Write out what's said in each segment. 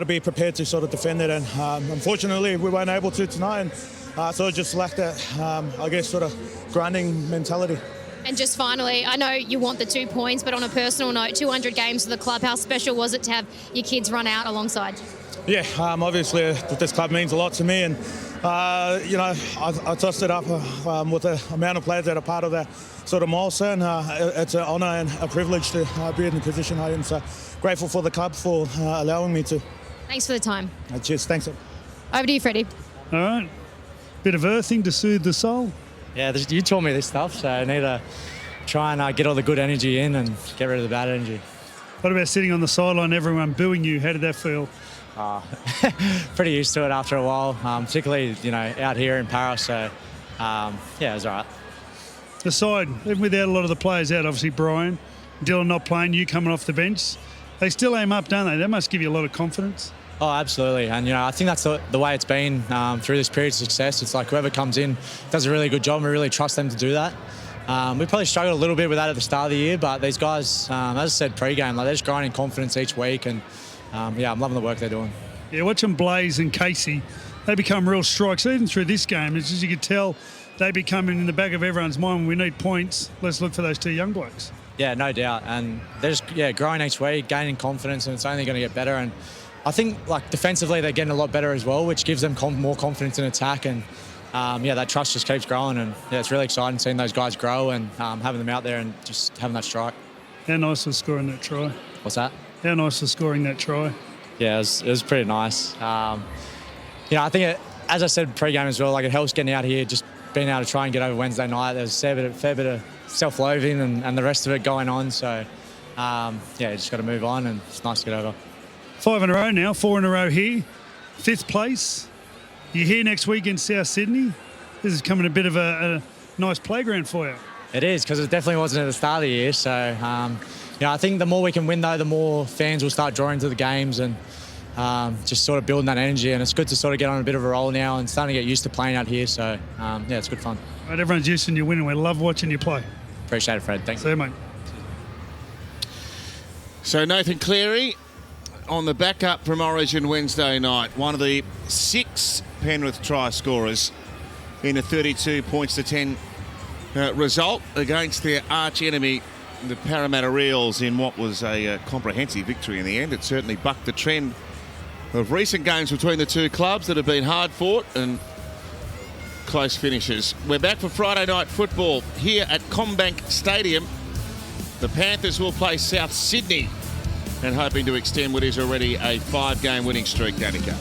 To be prepared to sort of defend it, and unfortunately we weren't able to tonight, and so it just lacked that, I guess, sort of grinding mentality. And just finally, I know you want the 2 points, but on a personal note, 200 games for the club. How special was it to have your kids run out alongside you? Yeah, obviously this club means a lot to me, and I tossed it up with the amount of players that are part of that sort of milestone. It's an honour and a privilege to be in the position I am. So grateful for the club for allowing me to. Thanks for the time. Cheers, thanks. Over to you, Freddie. All right, bit of earthing to soothe the soul. Yeah, you taught me this stuff, so I need to try and get all the good energy in and get rid of the bad energy. What about sitting on the sideline, everyone booing you? How did that feel? Pretty used to it after a while, particularly, out here in Paris. So, yeah, it was all right. The side, even without a lot of the players out, obviously Brian, Dylan not playing, you coming off the bench, they still aim up, don't they? That must give you a lot of confidence. Oh, absolutely. And, I think that's the way it's been through this period of success. It's like whoever comes in does a really good job, and we really trust them to do that. We probably struggled a little bit with that at the start of the year, but these guys, as I said pre-game, they're just grinding confidence each week, and I'm loving the work they're doing. Yeah, watching Blaze and Casey, they become real strikes. Even through this game, it's as you could tell, they become in the back of everyone's mind. When we need points, let's look for those two young blokes. Yeah, no doubt. And they're just growing each week, gaining confidence, and it's only going to get better. And I think defensively they're getting a lot better as well, which gives them more confidence in attack. And that trust just keeps growing. And it's really exciting seeing those guys grow and having them out there and just having that strike. How nice was scoring that try? What's that? How nice was scoring that try? Yeah, it was pretty nice. I think as I said pre-game as well, it helps getting out here, just being able to try and get over Wednesday night. There's a fair bit of self-loathing and the rest of it going on. So, just got to move on, and it's nice to get over. 5 in a row now, 4 in a row here. 5th place. You're here next week in South Sydney. This is coming a bit of a nice playground for you. It is, because it definitely wasn't at the start of the year. So, I think the more we can win, though, the more fans will start drawing to the games and just sort of building that energy. And it's good to sort of get on a bit of a roll now and starting to get used to playing out here. So, it's good fun. Right, everyone's used to you winning. We love watching you play. Appreciate it, Fred. Thanks. See you, mate. So Nathan Cleary on the backup from Origin Wednesday night. One of the 6 Penrith try scorers in a 32 points to 10 result against their arch enemy, the Parramatta Eels, in what was a comprehensive victory in the end. It certainly bucked the trend of recent games between the two clubs that have been hard fought and close finishes. We're back for Friday night football here at CommBank Stadium. The Panthers will play South Sydney and hoping to extend what is already a 5-game winning streak. Danica.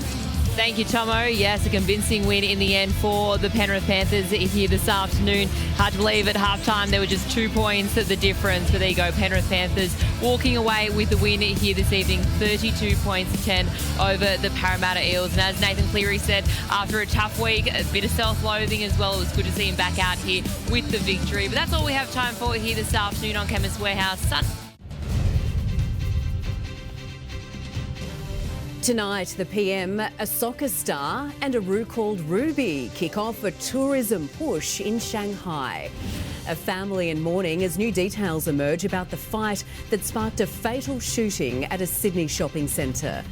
Thank you, Tomo. Yes, a convincing win in the end for the Penrith Panthers here this afternoon. Hard to believe at halftime there were just 2 points at the difference, but there you go, Penrith Panthers walking away with the win here this evening, 32 points to 10 over the Parramatta Eels. And as Nathan Cleary said, after a tough week, a bit of self-loathing as well. It was good to see him back out here with the victory. But that's all we have time for here this afternoon on Chemist Warehouse. Tonight, the PM, a soccer star and a roux called Ruby kick off a tourism push in Shanghai. A family in mourning as new details emerge about the fight that sparked a fatal shooting at a Sydney shopping centre.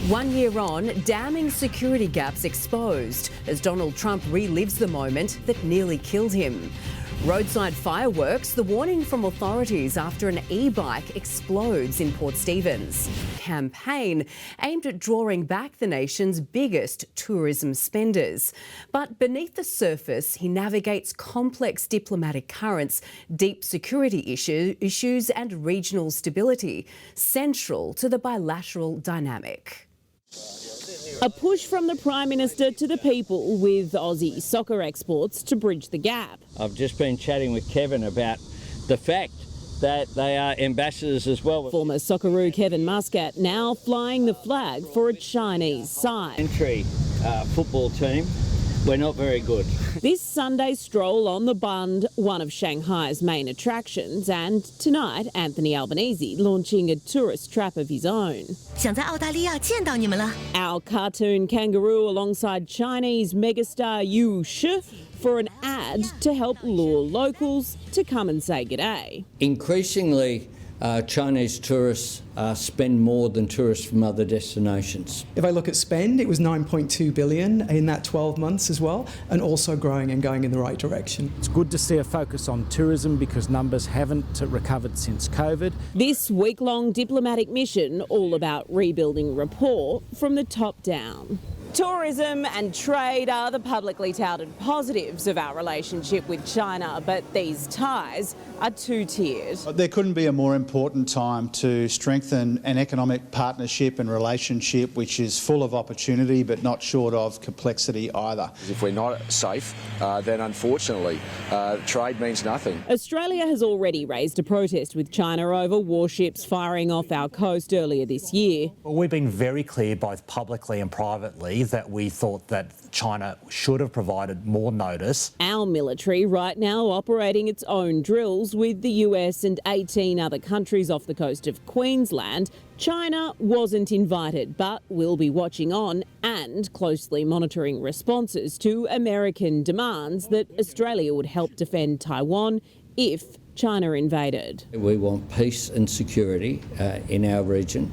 1 year on, damning security gaps exposed as Donald Trump relives the moment that nearly killed him. Roadside fireworks, the warning from authorities after an e-bike explodes in Port Stephens. Campaign aimed at drawing back the nation's biggest tourism spenders. But beneath the surface, he navigates complex diplomatic currents, deep security issues and regional stability, central to the bilateral dynamic. A push from the Prime Minister to the people with Aussie soccer exports to bridge the gap. I've just been chatting with Kevin about the fact that they are ambassadors as well. Former Socceroo Kevin Muscat now flying the flag for a Chinese side. Entry football team, we're not very good. This Sunday stroll on the Bund, one of Shanghai's main attractions, and tonight Anthony Albanese launching a tourist trap of his own. Our cartoon kangaroo alongside Chinese megastar Yu Shi for an ad to help lure locals to come and say g'day. Increasingly, Chinese tourists spend more than tourists from other destinations. If I look at spend, it was 9.2 billion in that 12 months as well, and also growing and going in the right direction. It's good to see a focus on tourism because numbers haven't recovered since COVID. This week-long diplomatic mission all about rebuilding rapport from the top down. Tourism and trade are the publicly touted positives of our relationship with China, but these ties are two-tiered. There couldn't be a more important time to strengthen an economic partnership and relationship which is full of opportunity but not short of complexity either. If we're not safe, then unfortunately trade means nothing. Australia has already raised a protest with China over warships firing off our coast earlier this year. Well, we've been very clear both publicly and privately that we thought that China should have provided more notice. Our military right now operating its own drills with the US and 18 other countries off the coast of Queensland. China wasn't invited, but will be watching on and closely monitoring responses to American demands that Australia would help defend Taiwan if China invaded. We want peace and security in our region.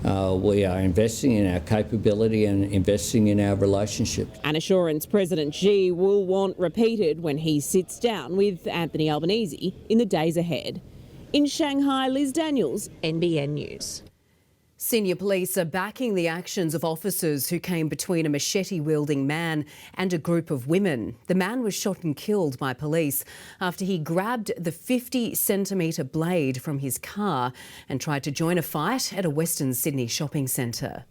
We are investing in our capability and investing in our relationships. An assurance President Xi will want repeated when he sits down with Anthony Albanese in the days ahead. In Shanghai, Liz Daniels, NBN News. Senior police are backing the actions of officers who came between a machete-wielding man and a group of women. The man was shot and killed by police after he grabbed the 50-centimetre blade from his car and tried to join a fight at a Western Sydney shopping centre.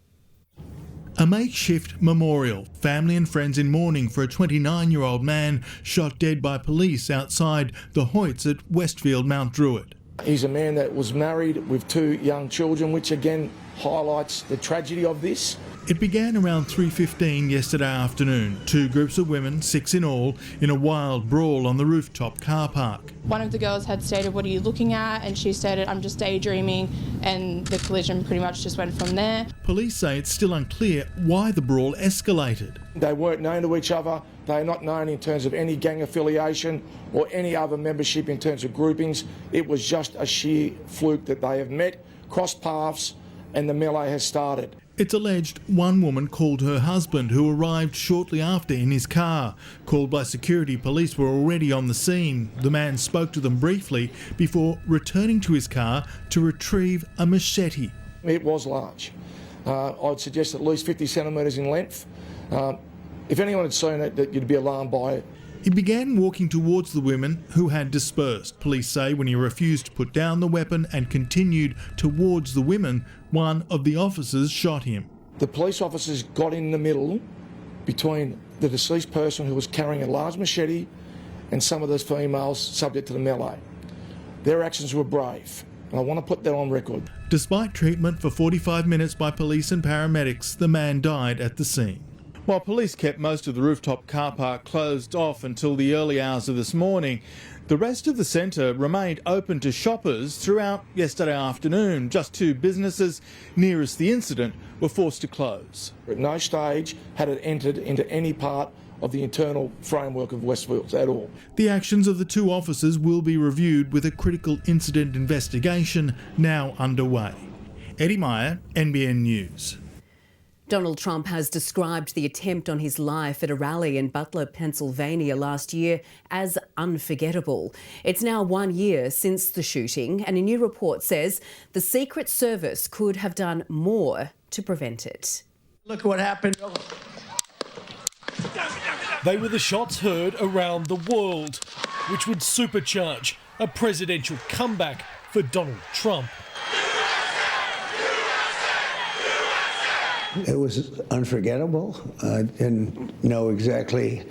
A makeshift memorial. Family and friends in mourning for a 29-year-old man shot dead by police outside the Hoyts at Westfield, Mount Druitt. He's a man that was married with 2 young children, which again highlights the tragedy of this. It began around 3:15 yesterday afternoon. 2 groups of women, 6 in all, in a wild brawl on the rooftop car park. One of the girls had stated, "What are you looking at?" And she stated, "I'm just daydreaming," and the collision pretty much just went from there. Police say it's still unclear why the brawl escalated. They weren't known to each other. They are not known in terms of any gang affiliation or any other membership in terms of groupings. It was just a sheer fluke that they have met, crossed paths, and the melee has started. It's alleged one woman called her husband, who arrived shortly after in his car. Called by security, police were already on the scene. The man spoke to them briefly before returning to his car to retrieve a machete. It was large. I'd suggest at least 50 centimetres in length. If anyone had seen it, that you'd be alarmed by it. He began walking towards the women who had dispersed. Police say when he refused to put down the weapon and continued towards the women, one of the officers shot him. The police officers got in the middle between the deceased person who was carrying a large machete and some of those females subject to the melee. Their actions were brave, and I want to put that on record. Despite treatment for 45 minutes by police and paramedics, the man died at the scene. While police kept most of the rooftop car park closed off until the early hours of this morning, the rest of the centre remained open to shoppers throughout yesterday afternoon. Just 2 businesses nearest the incident were forced to close. At no stage had it entered into any part of the internal framework of Westfields at all. The actions of the 2 officers will be reviewed with a critical incident investigation now underway. Eddie Meyer, NBN News. Donald Trump has described the attempt on his life at a rally in Butler, Pennsylvania last year as unforgettable. It's now 1 year since the shooting, and a new report says the Secret Service could have done more to prevent it. Look what happened. They were the shots heard around the world, which would supercharge a presidential comeback for Donald Trump. It was unforgettable. I didn't know exactly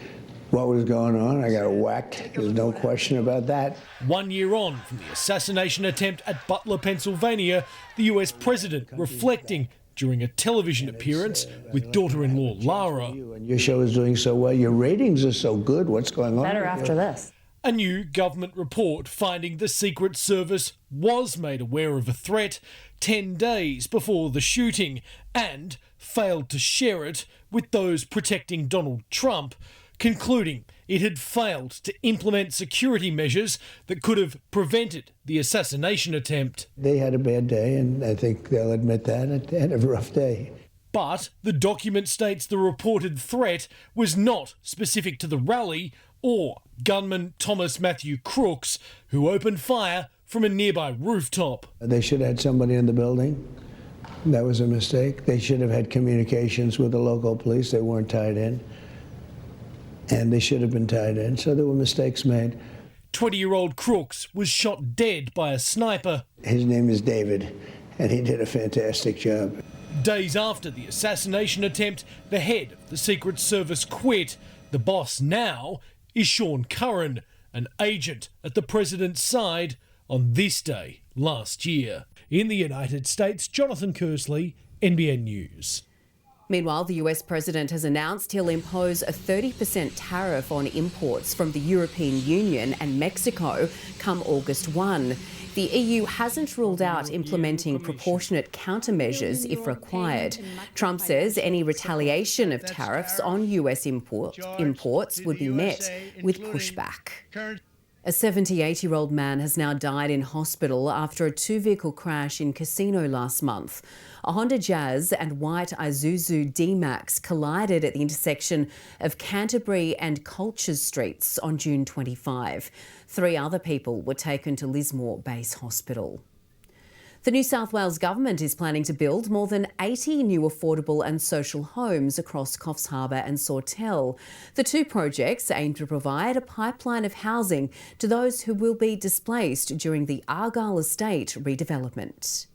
what was going on. I got whacked. There's no question about that. 1 year on from the assassination attempt at Butler, Pennsylvania, the US president reflecting during a television appearance with daughter-in-law Lara. Your show is doing so well. Your ratings are so good. What's going on? Better after this. A new government report finding the Secret Service was made aware of a threat 10 days before the shooting and failed to share it with those protecting Donald Trump, concluding it had failed to implement security measures that could have prevented the assassination attempt. They had a bad day, and I think they'll admit that. They had a rough day. But the document states the reported threat was not specific to the rally or gunman Thomas Matthew Crooks, who opened fire from a nearby rooftop. They should have had somebody in the building. That was a mistake. They should have had communications with the local police. They weren't tied in. And they should have been tied in. So there were mistakes made. 20-year-old Crooks was shot dead by a sniper. His name is David, and he did a fantastic job. Days after the assassination attempt, the head of the Secret Service quit. The boss now is Sean Curran, an agent at the president's side on this day last year. In the United States, Jonathan Kersley, NBN News. Meanwhile, the US president has announced he'll impose a 30% tariff on imports from the European Union and Mexico come August 1. The EU hasn't ruled out implementing proportionate countermeasures if required. Trump says any retaliation of tariffs on US imports would be met with pushback. A 78-year-old man has now died in hospital after a two-vehicle crash in Casino last month. A Honda Jazz and white Isuzu D-Max collided at the intersection of Canterbury and Cultures Streets on June 25. 3 other people were taken to Lismore Base Hospital. The New South Wales Government is planning to build more than 80 new affordable and social homes across Coffs Harbour and Sawtell. The 2 projects aim to provide a pipeline of housing to those who will be displaced during the Argyle Estate redevelopment.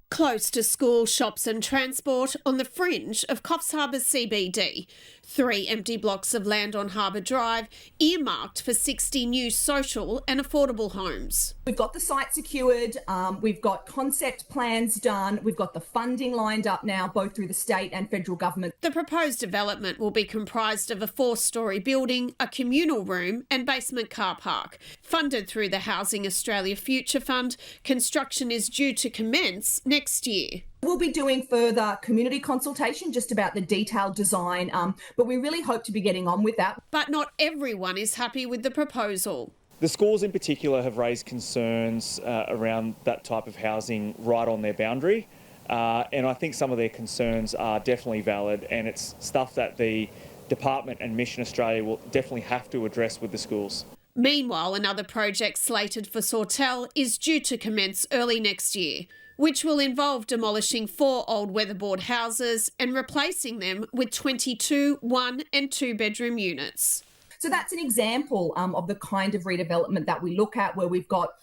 Close to school, shops and transport on the fringe of Coffs Harbour's CBD. 3 empty blocks of land on Harbour Drive earmarked for 60 new social and affordable homes. We've got the site secured, we've got concept plans done, we've got the funding lined up now, both through the state and federal government. The proposed development will be comprised of a 4-storey building, a communal room and basement car park. Funded through the Housing Australia Future Fund, construction is due to commence next year. We'll be doing further community consultation just about the detailed design, but we really hope to be getting on with that. But not everyone is happy with the proposal. The schools in particular have raised concerns around that type of housing right on their boundary, and I think some of their concerns are definitely valid, and it's stuff that the Department and Mission Australia will definitely have to address with the schools. Meanwhile, another project slated for Sawtell is due to commence early next year, which will involve demolishing 4 old weatherboard houses and replacing them with 22 1- and 2-bedroom units. So that's an example of the kind of redevelopment that we look at, where we've got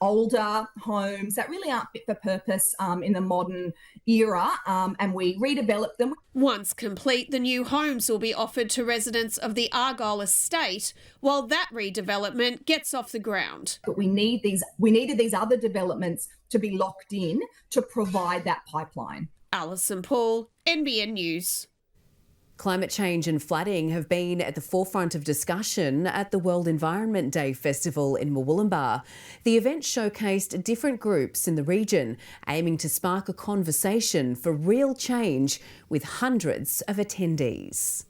older homes that really aren't fit for purpose in the modern era, and we redevelop them. Once complete, the new homes will be offered to residents of the Argyle Estate while that redevelopment gets off the ground. But we needed these other developments to be locked in to provide that pipeline. Alison Paul, NBN News. Climate change and flooding have been at the forefront of discussion at the World Environment Day Festival in Murwillumbah. The event showcased different groups in the region, aiming to spark a conversation for real change with hundreds of attendees.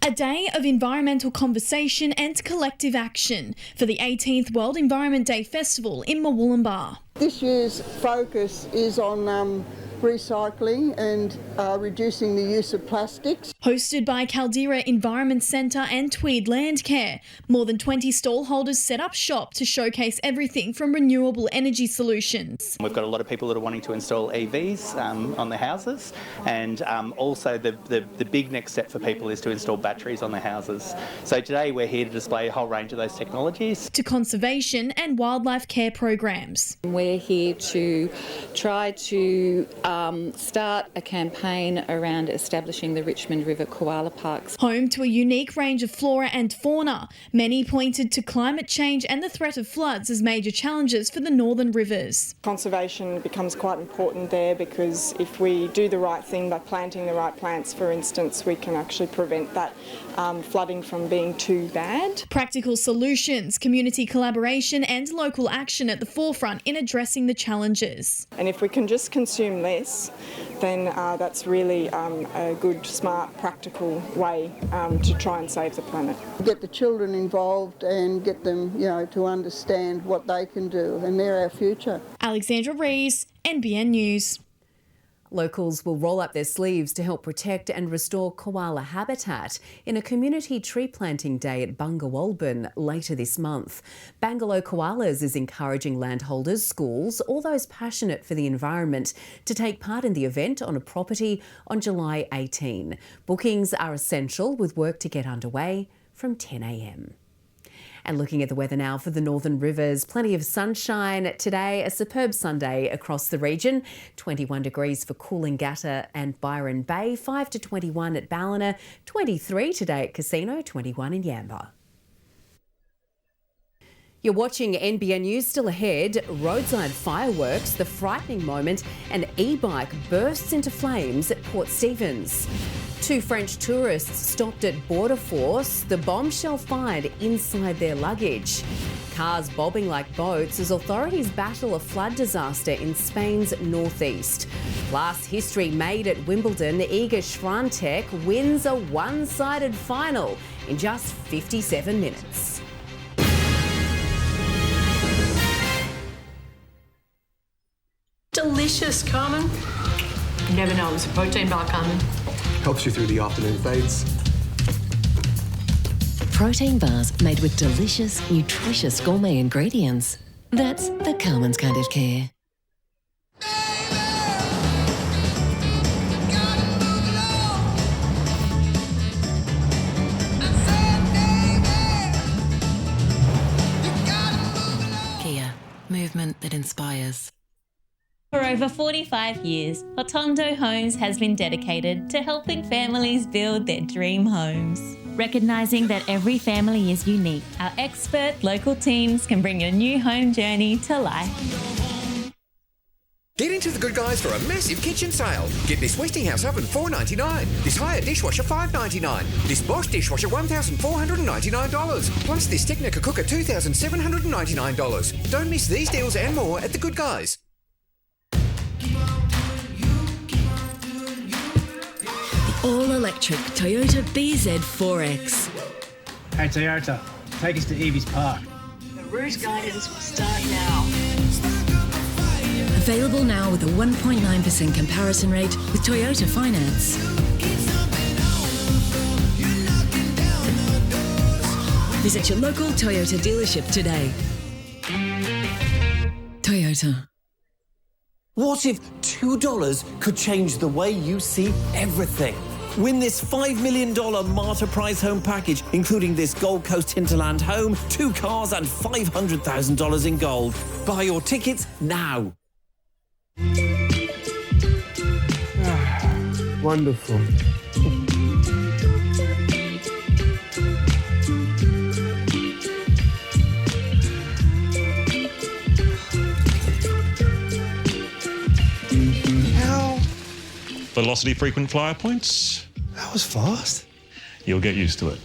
A day of environmental conversation and collective action for the 18th World Environment Day Festival in Murwillumbah. This year's focus is on recycling and reducing the use of plastics. Hosted by Caldera Environment Centre and Tweed Landcare, more than 20 stall holders set up shop to showcase everything from renewable energy solutions. We've got a lot of people that are wanting to install EVs on their houses, and also the big next step for people is to install batteries on their houses. So today we're here to display a whole range of those technologies. To conservation and wildlife care programs. We're here to try to start a campaign around establishing the Richmond River Koala Parks. Home to a unique range of flora and fauna, many pointed to climate change and the threat of floods as major challenges for the northern rivers. Conservation becomes quite important there, because if we do the right thing by planting the right plants, for instance, we can actually prevent that flooding from being too bad. Practical solutions, community collaboration and local action at the forefront in addressing addressing the challenges. And if we can just consume less, then that's really a good, smart, practical way to try and save the planet. Get the children involved and get them, to understand what they can do, and they're our future. Alexandra Rees, NBN News. Locals will roll up their sleeves to help protect and restore koala habitat in a community tree planting day at Bungawalbin later this month. Bangalow Koalas is encouraging landholders, schools, all those passionate for the environment to take part in the event on a property on July 18. Bookings are essential, with work to get underway from 10 a.m. And looking at the weather now for the Northern Rivers, plenty of sunshine today, a superb Sunday across the region. 21 degrees for Coolangatta and Byron Bay, 5 to 21 at Ballina, 23 today at Casino, 21 in Yamba. You're watching NBN News. Still ahead, roadside fireworks, the frightening moment, an e-bike bursts into flames at Port Stephens. 2 French tourists stopped at Border Force, the bombshell find inside their luggage. Cars bobbing like boats as authorities battle a flood disaster in Spain's northeast. Plus, history made at Wimbledon, Iga Swiatek wins a one-sided final in just 57 minutes. Delicious, Carmen. You never know, it was a protein bar, Carmen. Helps you through the afternoon fades. Protein bars made with delicious, nutritious gourmet ingredients. That's the Carmen's kind of care. Kia, movement that inspires. For over 45 years, Hotondo Homes has been dedicated to helping families build their dream homes. Recognising that every family is unique, our expert local teams can bring your new home journey to life. Get into the Good Guys for a massive kitchen sale. Get this Westinghouse oven $4.99, this Haier dishwasher $5.99, this Bosch dishwasher $1,499, plus this Technica cooker $2,799. Don't miss these deals and more at the Good Guys. All-electric Toyota BZ4X. Hey Toyota, take us to Evie's Park. The route guidance will start now. Available now with a 1.9% comparison rate with Toyota Finance. Visit your local Toyota dealership today. Toyota. What if $2 could change the way you see everything? Win this $5 million Marta Prize home package, including this Gold Coast hinterland home, 2 cars and $500,000 in gold. Buy your tickets now. Wonderful. Velocity frequent flyer points. That was fast. You'll get used to it.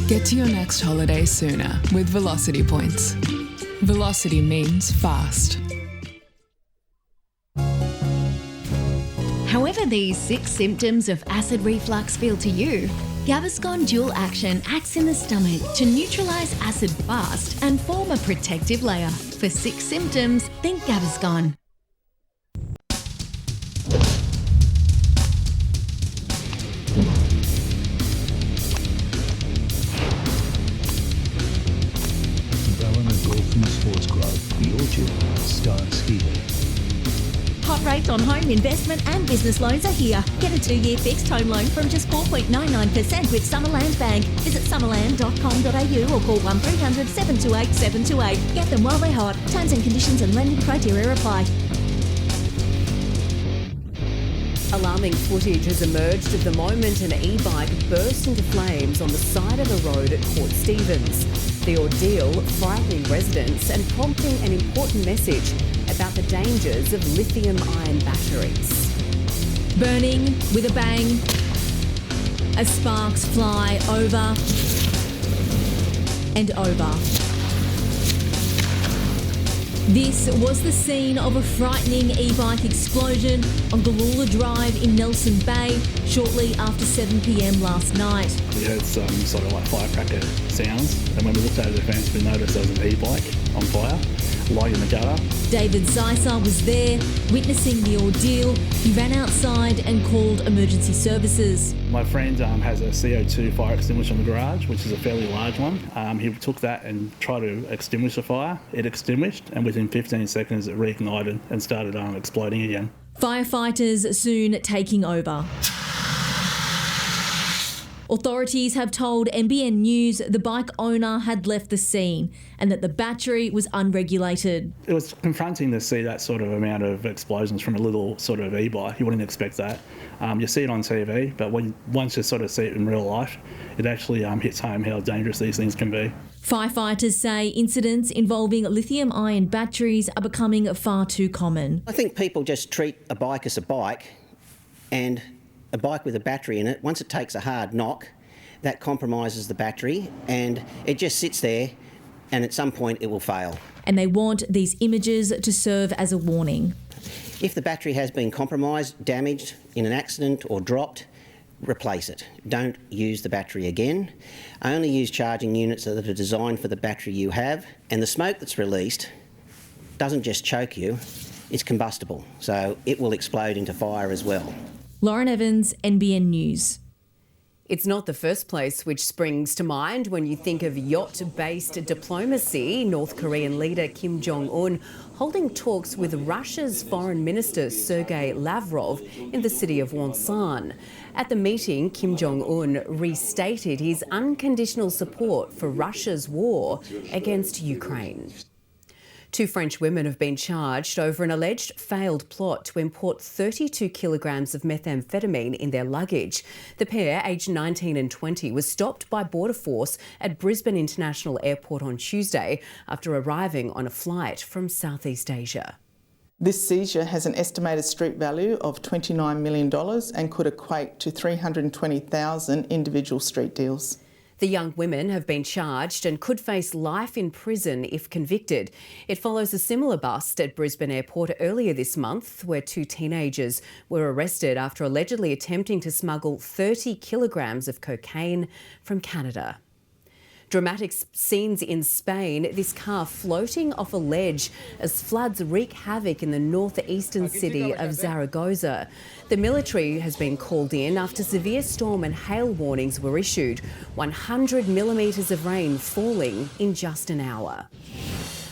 Get to your next holiday sooner with Velocity Points. Velocity means fast. However these 6 symptoms of acid reflux feel to you, Gaviscon Dual Action acts in the stomach to neutralise acid fast and form a protective layer. For 6 symptoms, think Gaviscon. Sports Club, the Orchard, Star Skiing. Hot rates on home, investment and business loans are here. Get a 2-year fixed home loan from just 4.99% with Summerland Bank. Visit summerland.com.au or call 1300 728 728. Get them while they're hot. Terms and conditions and lending criteria apply. Alarming footage has emerged of the moment an e-bike burst into flames on the side of the road at Port Stephens. The ordeal frightening residents and prompting an important message about the dangers of lithium-ion batteries. Burning with a bang, as sparks fly over and over. This was the scene of a frightening e-bike explosion on Galoola Drive in Nelson Bay shortly after 7 p.m. last night. We heard some sort of like firecracker sounds, and when we looked over the fence we noticed there was an e-bike on fire, lying in the gutter. David Zeisser was there, witnessing the ordeal. He ran outside and called emergency services. My friend has a CO2 fire extinguisher in the garage, which is a fairly large one. He took that and tried to extinguish the fire. It extinguished, and within 15 seconds it reignited and started exploding again. Firefighters soon taking over. Authorities have told NBN News the bike owner had left the scene and that the battery was unregulated. It was confronting to see that sort of amount of explosions from a little sort of e-bike. You wouldn't expect that. You see it on TV, but once you sort of see it in real life, it actually hits home how dangerous these things can be. Firefighters say incidents involving lithium-ion batteries are becoming far too common. I think people just treat a bike as a bike, and a bike with a battery in it, once it takes a hard knock, that compromises the battery and it just sits there, and at some point it will fail. And they want these images to serve as a warning. If the battery has been compromised, damaged in an accident or dropped, replace it. Don't use the battery again. Only use charging units that are designed for the battery you have, and the smoke that's released doesn't just choke you, it's combustible, so it will explode into fire as well. Lauren Evans, NBN News. It's not the first place which springs to mind when you think of yacht-based diplomacy. North Korean leader Kim Jong-un holding talks with Russia's Foreign Minister Sergei Lavrov in the city of Wonsan. At the meeting, Kim Jong-un restated his unconditional support for Russia's war against Ukraine. 2 French women have been charged over an alleged failed plot to import 32 kilograms of methamphetamine in their luggage. The pair, aged 19 and 20, was stopped by Border Force at Brisbane International Airport on Tuesday after arriving on a flight from Southeast Asia. This seizure has an estimated street value of $29 million and could equate to 320,000 individual street deals. The young women have been charged and could face life in prison if convicted. It follows a similar bust at Brisbane Airport earlier this month, where 2 teenagers were arrested after allegedly attempting to smuggle 30 kilograms of cocaine from Canada. Dramatic scenes in Spain, this car floating off a ledge as floods wreak havoc in the northeastern city of Zaragoza. The military has been called in after severe storm and hail warnings were issued, 100 millimetres of rain falling in just an hour.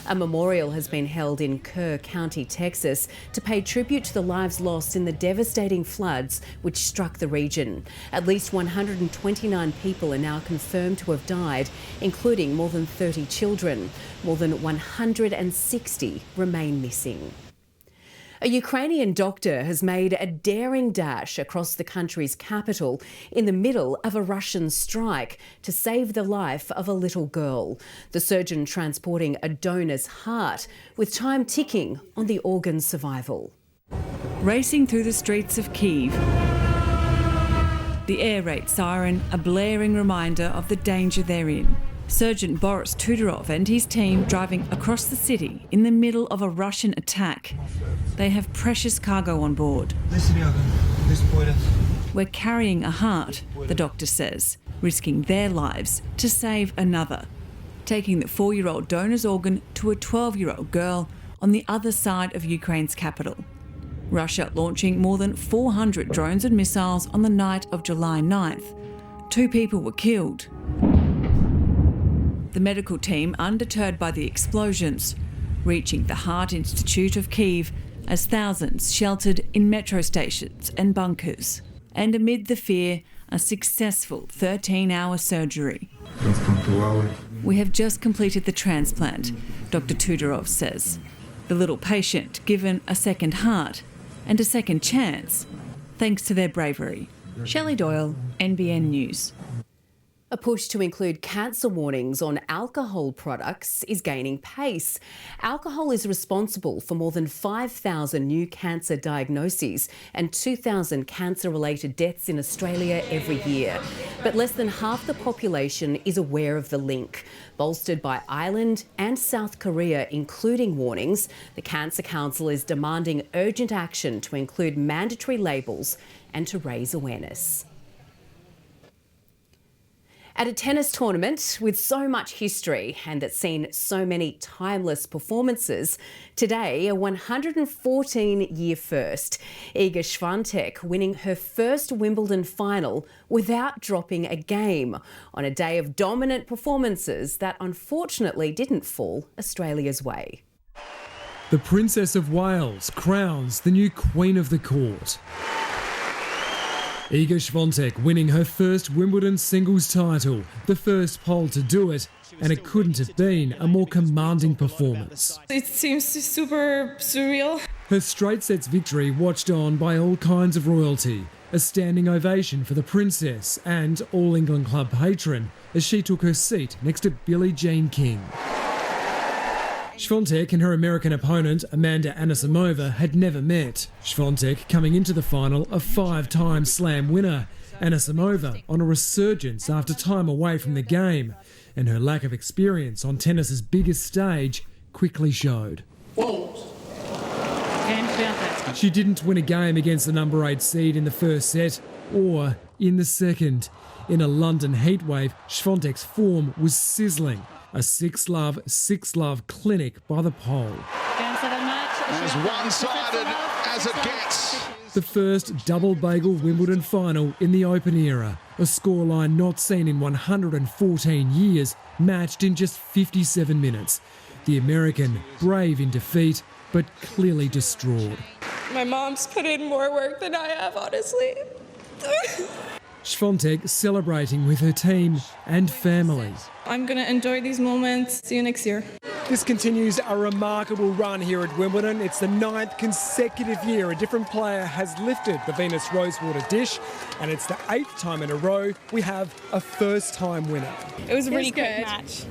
A memorial has been held in Kerr County, Texas, to pay tribute to the lives lost in the devastating floods which struck the region. At least 129 people are now confirmed to have died, including more than 30 children. More than 160 remain missing. A Ukrainian doctor has made a daring dash across the country's capital in the middle of a Russian strike to save the life of a little girl. The surgeon transporting a donor's heart, with time ticking on the organ's survival. Racing through the streets of Kyiv, the air raid siren a blaring reminder of the danger they're in. Surgeon Boris Tudorov and his team driving across the city in the middle of a Russian attack. They have precious cargo on board. We're carrying a heart, the doctor says, risking their lives to save another, taking the 4-year-old donor's organ to a 12-year-old girl on the other side of Ukraine's capital. Russia launching more than 400 drones and missiles on the night of July 9th. 2 people were killed. The medical team undeterred by the explosions, reaching the Heart Institute of Kyiv as thousands sheltered in metro stations and bunkers. And amid the fear, a successful 13-hour surgery. We have just completed the transplant, Dr. Tudorov says. The little patient given a second heart and a second chance, thanks to their bravery. Shelley Doyle, NBN News. A push to include cancer warnings on alcohol products is gaining pace. Alcohol is responsible for more than 5,000 new cancer diagnoses and 2,000 cancer-related deaths in Australia every year. But less than half the population is aware of the link. Bolstered by Ireland and South Korea, including warnings, the Cancer Council is demanding urgent action to include mandatory labels and to raise awareness. At a tennis tournament with so much history and that's seen so many timeless performances, today a 114-year first. Iga Swiatek winning her first Wimbledon final without dropping a game on a day of dominant performances that unfortunately didn't fall Australia's way. The Princess of Wales crowns the new Queen of the Court. Iga Swiatek winning her first Wimbledon singles title, the first Pole to do it, and it couldn't have been a more commanding performance. It seems super surreal. Her straight sets victory watched on by all kinds of royalty, a standing ovation for the Princess and All England club patron as she took her seat next to Billie Jean King. Swiatek and her American opponent, Amanda Anisimova, had never met. Swiatek coming into the final a 5-time slam winner. Anisimova on a resurgence after time away from the game, and her lack of experience on tennis's biggest stage quickly showed. She didn't win a game against the number 8 seed in the first set or in the second. In a London heatwave, Swiatek's form was sizzling. A 6-love clinic by the pole. As one-sided as it gets. The first double bagel Wimbledon final in the Open era. A scoreline not seen in 114 years, matched in just 57 minutes. The American brave in defeat, but clearly distraught. My mom's put in more work than I have, honestly. Swiatek celebrating with her team and family. I'm going to enjoy these moments. See you next year. This continues a remarkable run here at Wimbledon. It's the 9th consecutive year a different player has lifted the Venus Rosewater dish, and it's the 8th time in a row we have a first-time winner. It was a really great match.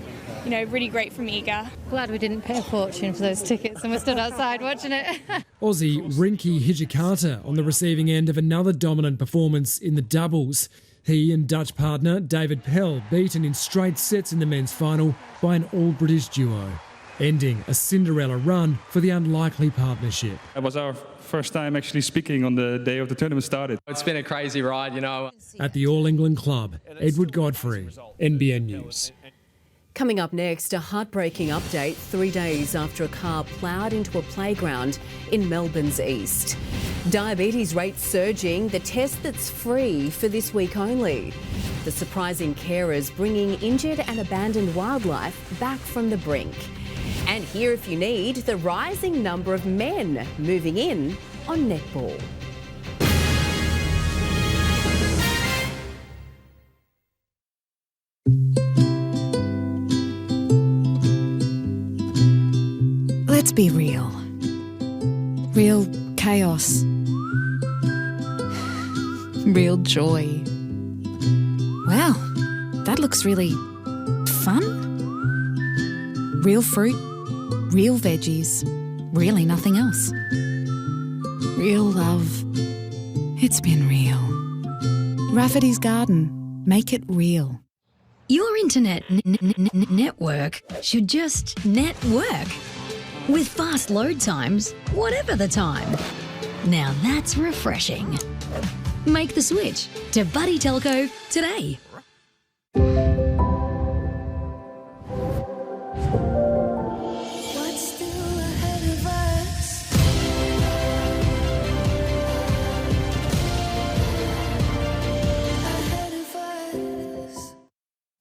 You know, really great from Iga. Glad we didn't pay a fortune for those tickets and we stood outside watching it. Aussie Rinky Hijikata on the receiving end of another dominant performance in the doubles. He and Dutch partner David Pell beaten in straight sets in the men's final by an all-British duo, ending a Cinderella run for the unlikely partnership. It was our first time actually speaking on the day of the tournament started. It's been a crazy ride, you know. At the All England Club, Edward Godfrey, NBN News. Coming up next, a heartbreaking update 3 days after a car ploughed into a playground in Melbourne's east. Diabetes rates surging, the test that's free for this week only. The surprising carers bringing injured and abandoned wildlife back from the brink. And here, if you need, the rising number of men moving in on netball. Let's be real. Real chaos. Real joy. Wow, that looks really fun. Real fruit, real veggies, really nothing else. Real love. It's been real. Rafferty's Garden. Make it real. Your internet network should just network. With fast load times, whatever the time. Now that's refreshing. Make the switch to Buddy Telco today. What's still ahead of us? Ahead of us.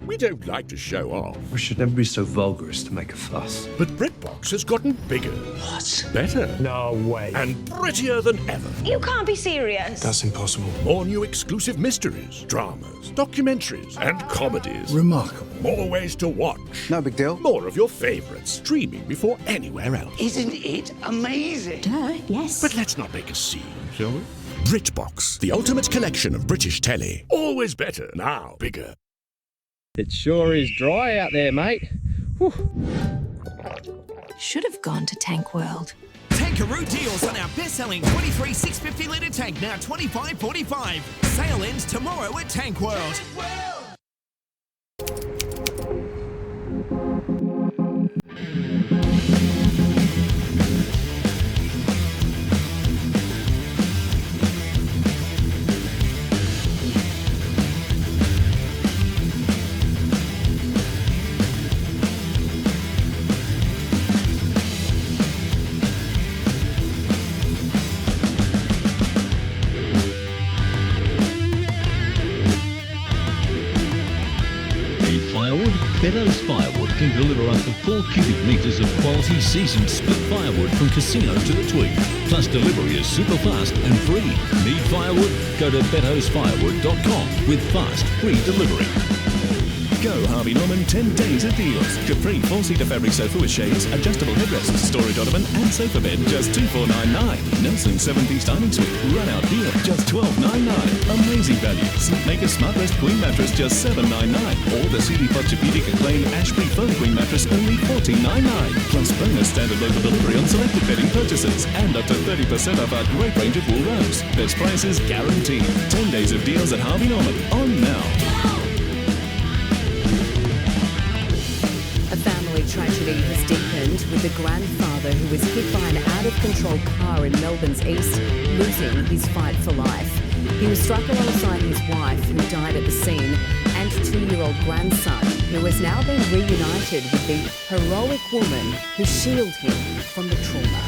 We don't like to show off. We should never be so vulgar as to make a fuss. But BritBox has gotten bigger. What? Better. No way. And prettier than ever. You can't be serious. That's impossible. More new exclusive mysteries, dramas, documentaries, and comedies. Remarkable. More ways to watch. No big deal. More of your favourites streaming before anywhere else. Isn't it amazing? Duh, yes. But let's not make a scene, shall we? BritBox, the ultimate collection of British telly. Always better, now bigger. It sure is dry out there, mate. Whew. Should have gone to Tank World. Tankaroo deals on our best-selling 23 650-litre tank, now $25.45. Sale ends tomorrow at Tank World. Beddoes Firewood can deliver up to 4 cubic metres of quality seasoned split firewood from Casino to the Tweed. Plus delivery is super fast and free. Need firewood? Go to beddosfirewood.com with fast, free delivery. Go Harvey Norman 10 days of deals. Capri 4-seater fabric sofa with shades, adjustable headrests, storage ottoman and sofa bed, just $24.99. Nelson 7-piece dining suite, run out deal, just $12.99. Amazing value. Sleepmaker Smart Rest Queen mattress, just $7.99. Or the CD Posturepedic Acclaim Ashbury Foam Queen mattress, only $14.99. Plus bonus standard local delivery on selected bedding purchases and up to 30% off our great range of wool robes. Best prices guaranteed. 10 days of deals at Harvey Norman. On now. A family tragedy has deepened with a grandfather who was hit by an out-of-control car in Melbourne's east, losing his fight for life. He was struck alongside his wife, who died at the scene, and 2-year-old grandson, who has now been reunited with the heroic woman who shielded him from the trauma.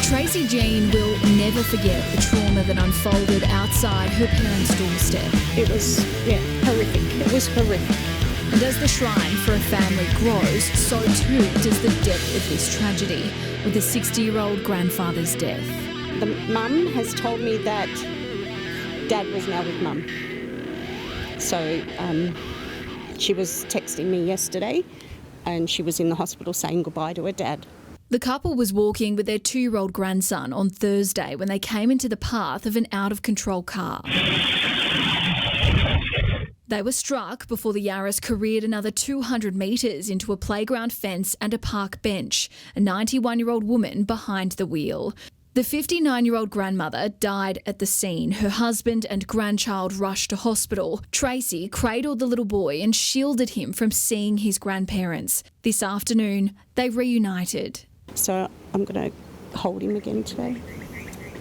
Tracy Jean will never forget the trauma that unfolded outside her parents' doorstep. It was, horrific. It was horrific. And as the shrine for a family grows, so too does the depth of this tragedy, with the 60-year-old grandfather's death. The mum has told me that Dad was now with Mum. So she was texting me yesterday and she was in the hospital saying goodbye to her dad. The couple was walking with their 2-year-old grandson on Thursday when they came into the path of an out-of-control car. They were struck before the Yaris careered another 200 metres into a playground fence and a park bench, a 91-year-old woman behind the wheel. The 59-year-old grandmother died at the scene. Her husband and grandchild rushed to hospital. Tracy cradled the little boy and shielded him from seeing his grandparents. This afternoon, they reunited. So I'm going to hold him again today.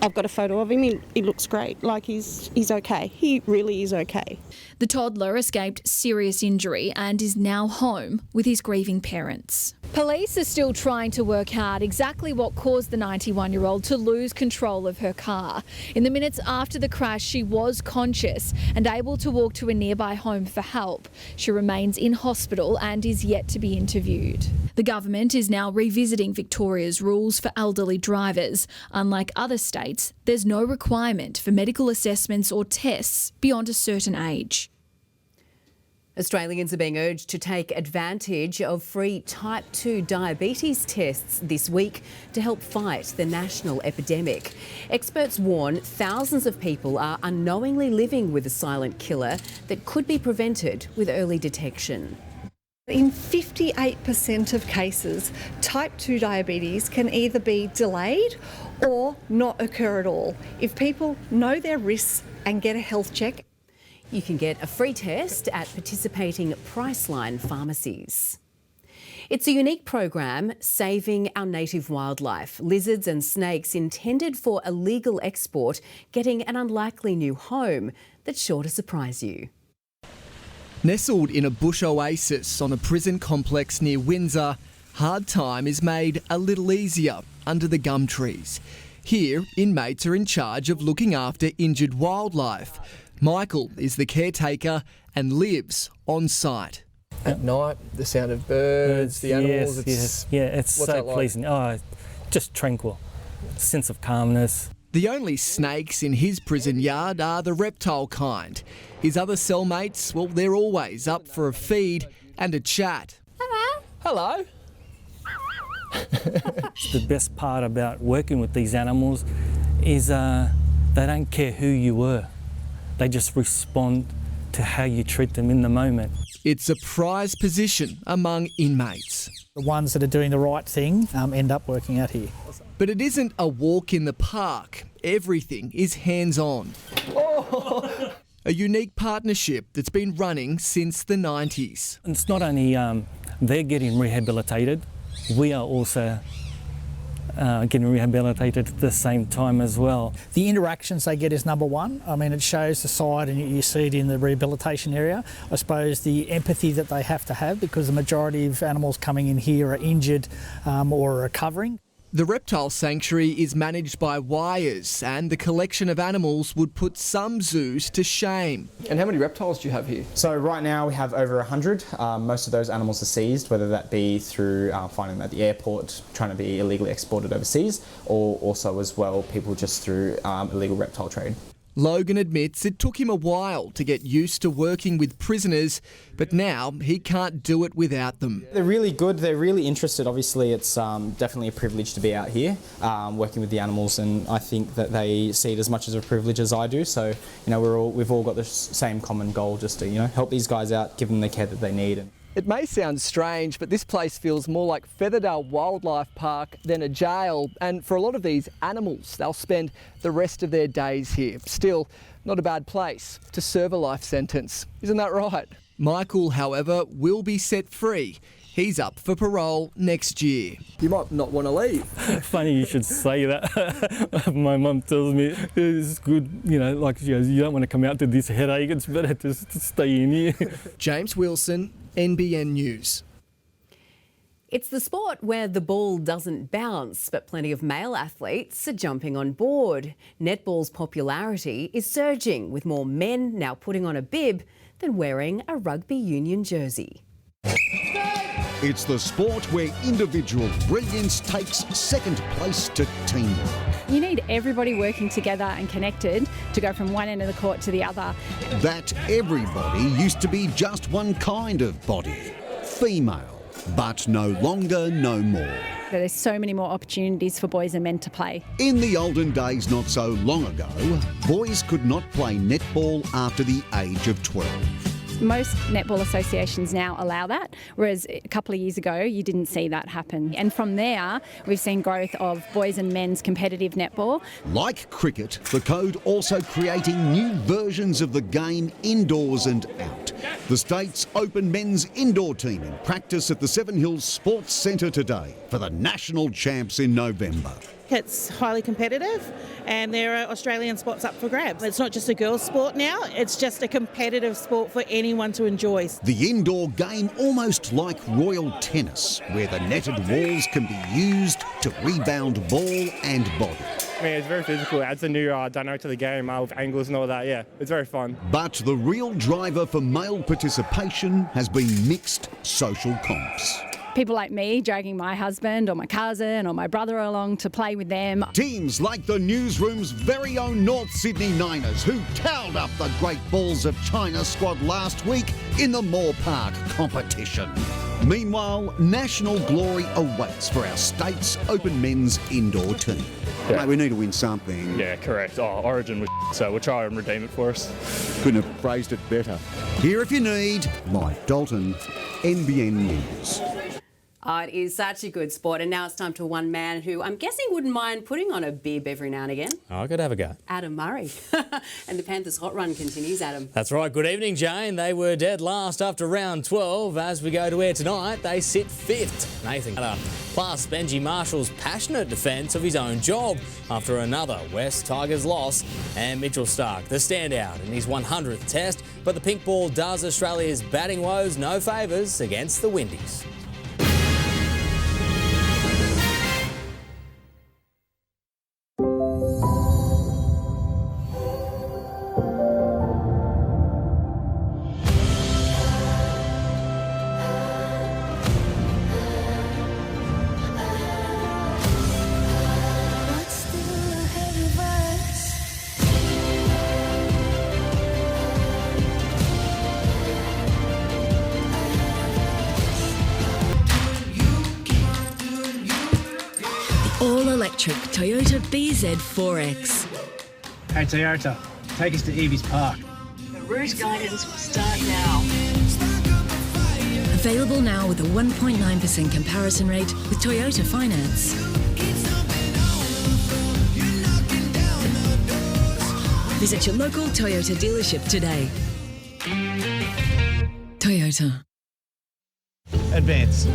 I've got a photo of him. He looks great. Like he's okay. He really is okay. The toddler escaped serious injury and is now home with his grieving parents. Police are still trying to work out exactly what caused the 91-year-old to lose control of her car. In the minutes after the crash, she was conscious and able to walk to a nearby home for help. She remains in hospital and is yet to be interviewed. The government is now revisiting Victoria's rules for elderly drivers. Unlike other states, there's no requirement for medical assessments or tests beyond a certain age. Australians are being urged to take advantage of free type 2 diabetes tests this week to help fight the national epidemic. Experts warn thousands of people are unknowingly living with a silent killer that could be prevented with early detection. In 58% of cases, type 2 diabetes can either be delayed or not occur at all. If people know their risks and get a health check. You can get a free test at participating Priceline pharmacies. It's a unique program saving our native wildlife. Lizards and snakes intended for illegal export getting an unlikely new home that's sure to surprise you. Nestled in a bush oasis on a prison complex near Windsor, hard time is made a little easier under the gum trees. Here, inmates are in charge of looking after injured wildlife. Michael is the caretaker and lives on site. At night, the sound of birds, the animals. Yes. Yeah, it's so pleasing. Oh, just tranquil, sense of calmness. The only snakes in his prison yard are the reptile kind. His other cellmates, well, they're always up for a feed and a chat. Hello. The best part about working with these animals is they don't care who you were. They just respond to how you treat them in the moment. It's a prized position among inmates. The ones that are doing the right thing end up working out here. But it isn't a walk in the park. Everything is hands-on. A unique partnership that's been running since the 90s. It's not only they're getting rehabilitated, we are also getting rehabilitated at the same time as well. The interactions they get is number one. I mean, it shows the side, and you see it in the rehabilitation area. I suppose the empathy that they have to have, because the majority of animals coming in here are injured or recovering. The reptile sanctuary is managed by Wires, and the collection of animals would put some zoos to shame. And how many reptiles do you have here? So right now we have over 100. Most of those animals are seized, whether that be through finding them at the airport, trying to be illegally exported overseas, or also as well people just through illegal reptile trade. Logan admits it took him a while to get used to working with prisoners, but now he can't do it without them. They're really good, they're really interested. Obviously it's definitely a privilege to be out here working with the animals, and I think that they see it as much as a privilege as I do. So, you know, we've all got the same common goal, just to, you know, help these guys out, give them the care that they need. It may sound strange, but this place feels more like Featherdale Wildlife Park than a jail. And for a lot of these animals, they'll spend the rest of their days here. Still, not a bad place to serve a life sentence. Isn't that right? Michael, however, will be set free. He's up for parole next year. You might not want to leave. Funny you should say that. My mum tells me it's good, you know, like she goes, you don't want to come out to this headache, it's better to stay in here. James Wilson, NBN News. It's the sport where the ball doesn't bounce, but plenty of male athletes are jumping on board. Netball's popularity is surging, with more men now putting on a bib than wearing a rugby union jersey. It's the sport where individual brilliance takes second place to teamwork. You need everybody working together and connected to go from one end of the court to the other. That everybody used to be just one kind of body, female, but no longer, no more. There's so many more opportunities for boys and men to play. In the olden days not so long ago, boys could not play netball after the age of 12. Most netball associations now allow that, whereas a couple of years ago you didn't see that happen. And from there we've seen growth of boys and men's competitive netball. Like cricket, the code also creating new versions of the game indoors and out. The state's open men's indoor team in practice at the Seven Hills Sports Centre today for the national champs in November. It's highly competitive and there are Australian spots up for grabs. It's not just a girls' sport now, it's just a competitive sport for anyone to enjoy. The indoor game almost like royal tennis, where the netted walls can be used to rebound ball and body. I mean, it's very physical. It adds a new dynamic to the game with angles and all that. Yeah, it's very fun. But the real driver for male participation has been mixed social comps. People like me dragging my husband or my cousin or my brother along to play with them. Teams like the newsroom's very own North Sydney Niners, who towed up the Great Balls of China squad last week in the Moore Park competition. Meanwhile, national glory awaits for our state's open men's indoor team. Yeah. Mate, we need to win something. Yeah, correct. Origin was so we'll try and redeem it for us. Couldn't have phrased it better. Here if you need, Mike Dalton, NBN News. Oh, it is such a good sport, and now it's time to one man who I'm guessing wouldn't mind putting on a bib every now and again. I could have a go. Adam Murray. And the Panthers hot run continues, Adam. That's right. Good evening, Jane. They were dead last after round 12. As we go to air tonight, they sit fifth. Nathan plus Benji Marshall's passionate defence of his own job after another West Tigers loss. And Mitchell Starc, the standout in his 100th test. But the pink ball does Australia's batting woes no favours against the Windies. All-electric Toyota BZ4X. Hey Toyota, take us to Evie's Park. Route guidance will start now. Available now with a 1.9% comparison rate with Toyota Finance. Visit your local Toyota dealership today. Toyota. Advance.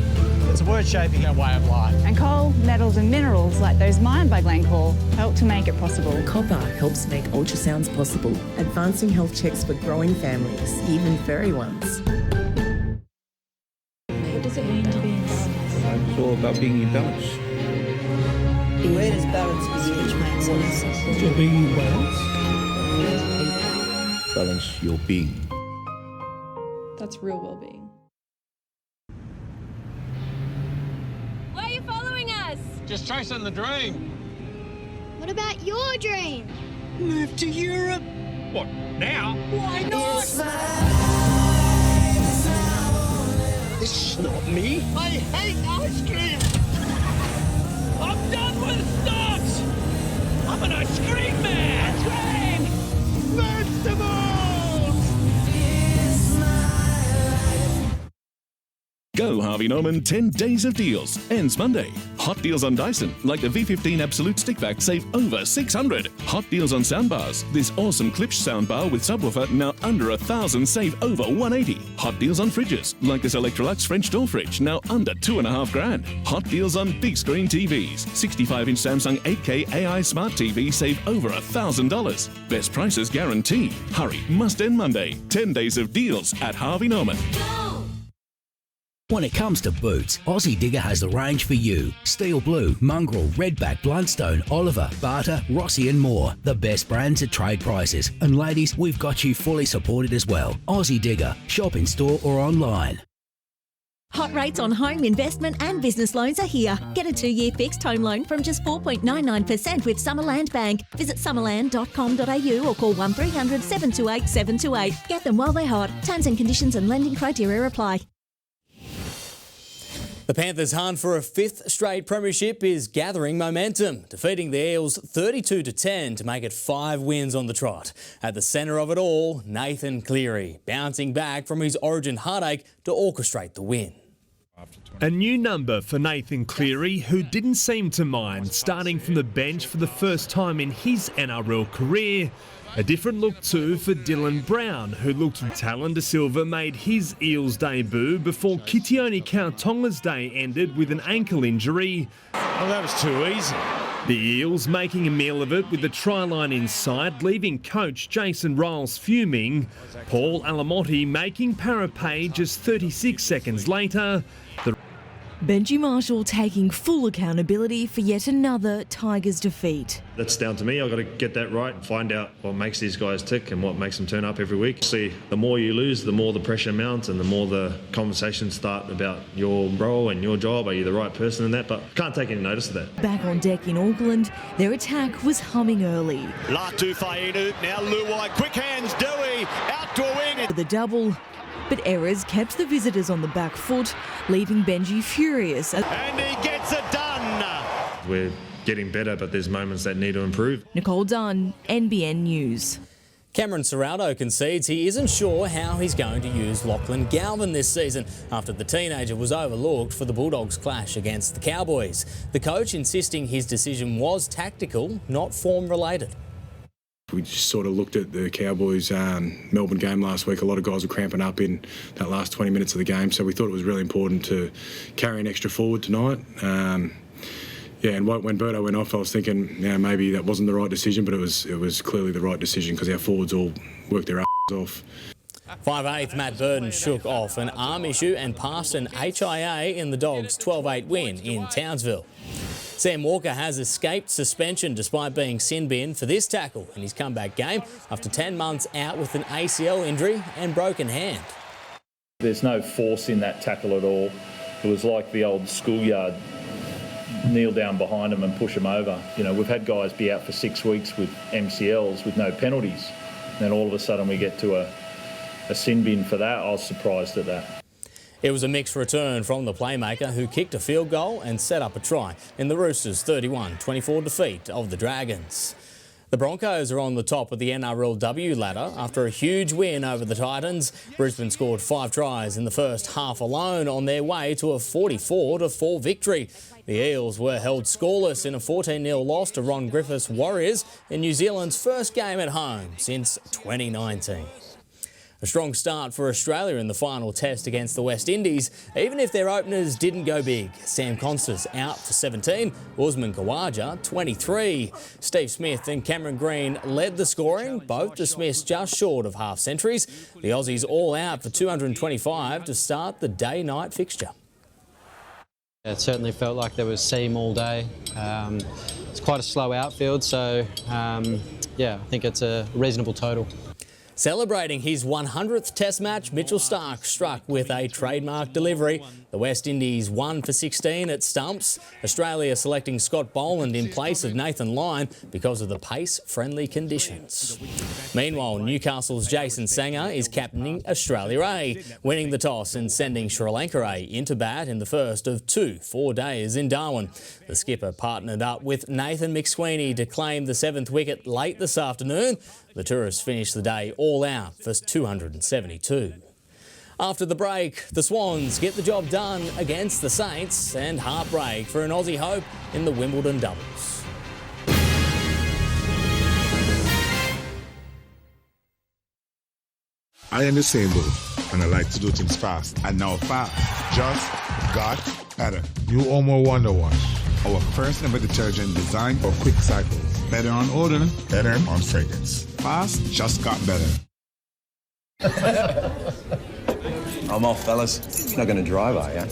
It's a word shaping a way of life. And coal, metals and minerals like those mined by Glencore help to make it possible. Copper helps make ultrasounds possible, advancing health checks for growing families, even furry ones. What does it mean to be in balance? It's all about being in balance. Where does balance begin? You're being in balance. Balance your being. That's real well-being. Why are you following us? Just chasing the dream. What about your dream? Move to Europe. What, now? Why not? This is not me. I hate ice cream. I'm done with dogs. I'm an ice cream man. Ice cream. Vegetables. Go Harvey Norman 10 days of deals. Ends Monday. Hot deals on Dyson, like the V15 Absolute Stick Vac, save over $600. Hot deals on soundbars. This awesome Klipsch soundbar with subwoofer, now under $1,000, save over $180. Hot deals on fridges, like this Electrolux French door fridge, now under $2,500. Hot deals on big screen TVs. 65-inch Samsung 8K AI Smart TV, save over $1,000. Best prices guaranteed. Hurry, must end Monday. 10 days of deals at Harvey Norman. When it comes to boots, Aussie Digger has the range for you. Steel Blue, Mongrel, Redback, Bluntstone, Oliver, Barter, Rossi and more. The best brands at trade prices. And ladies, we've got you fully supported as well. Aussie Digger. Shop in store or online. Hot rates on home, investment and business loans are here. Get a 2-year fixed home loan from just 4.99% with Summerland Bank. Visit summerland.com.au or call 1300 728 728. Get them while they're hot. Terms and conditions and lending criteria apply. The Panthers' hunt for a fifth straight premiership is gathering momentum, defeating the Eels 32-10 to make it 5 wins on the trot. At the centre of it all, Nathan Cleary, bouncing back from his Origin heartache to orchestrate the win. A new number for Nathan Cleary, who didn't seem to mind starting from the bench for the first time in his NRL career. A different look too for Dylan Brown, who looked Talon De Silva made his Eels debut before Kitione Kautonga's day ended with an ankle injury. Well, that was too easy. The Eels making a meal of it with the try line in sight, leaving coach Jason Riles fuming. Paul Alamotti making Parapay just 36 seconds later. Benji Marshall taking full accountability for yet another Tigers defeat. That's down to me. I've got to get that right and find out what makes these guys tick and what makes them turn up every week. See, the more you lose, the more the pressure mounts and the more the conversations start about your role and your job. Are you the right person in that? But can't take any notice of that. Back on deck in Auckland, their attack was humming early. Latu Fainu, now Luai, quick hands, Dewey, out to a wing. The double. But errors kept the visitors on the back foot, leaving Benji furious. And he gets it done. We're getting better, but there's moments that need to improve. Nicole Dunn, NBN News. Cameron Serrano concedes he isn't sure how he's going to use Lachlan Galvin this season after the teenager was overlooked for the Bulldogs' clash against the Cowboys. The coach insisting his decision was tactical, not form-related. We just sort of looked at the Cowboys Melbourne game last week. A lot of guys were cramping up in that last 20 minutes of the game, so we thought it was really important to carry an extra forward tonight. And when Berto went off, I was thinking, maybe that wasn't the right decision, but it was clearly the right decision because our forwards all worked their asses off. 5/8 Matt Burton shook off an arm issue and passed an HIA in the Dogs' 12-8 win in Townsville. Sam Walker has escaped suspension despite being sin-binned for this tackle in his comeback game after 10 months out with an ACL injury and broken hand. There's no force in that tackle at all. It was like the old schoolyard, kneel down behind him and push him over. You know, we've had guys be out for 6 weeks with MCLs with no penalties. And then all of a sudden we get to a sin bin for that. I was surprised at that. It was a mixed return from the playmaker who kicked a field goal and set up a try in the Roosters' 31-24 defeat of the Dragons. The Broncos are on the top of the NRLW ladder after a huge win over the Titans. Brisbane scored 5 tries in the first half alone on their way to a 44-4 victory. The Eels were held scoreless in a 14-0 loss to Ron Griffiths' Warriors in New Zealand's first game at home since 2019. A strong start for Australia in the final test against the West Indies, even if their openers didn't go big. Sam Constance out for 17, Usman Khawaja 23. Steve Smith and Cameron Green led the scoring, both the Smiths just short of half centuries. The Aussies all out for 225 to start the day-night fixture. It certainly felt like there was seam all day. It's quite a slow outfield, so yeah, I think it's a reasonable total. Celebrating his 100th Test match, Mitchell Starc struck with a trademark delivery. The West Indies 1 for 16 at stumps. Australia selecting Scott Boland in place of Nathan Lyon because of the pace-friendly conditions. Meanwhile, Newcastle's Jason Sangha is captaining Australia A, winning the toss and sending Sri Lanka A into bat in the first of 2 4-days in Darwin. The skipper partnered up with Nathan McSweeney to claim the 7th wicket late this afternoon. The tourists finished the day all out for 272. After the break, the Swans get the job done against the Saints and heartbreak for an Aussie hope in the Wimbledon doubles. I am disabled and I like to do things fast. And now fast just got better. New Omo Wonder Wash. Our first ever detergent designed for quick cycles. Better on odor, better on fragrance. Fast just got better. I'm off, fellas. Not going to drive, are you?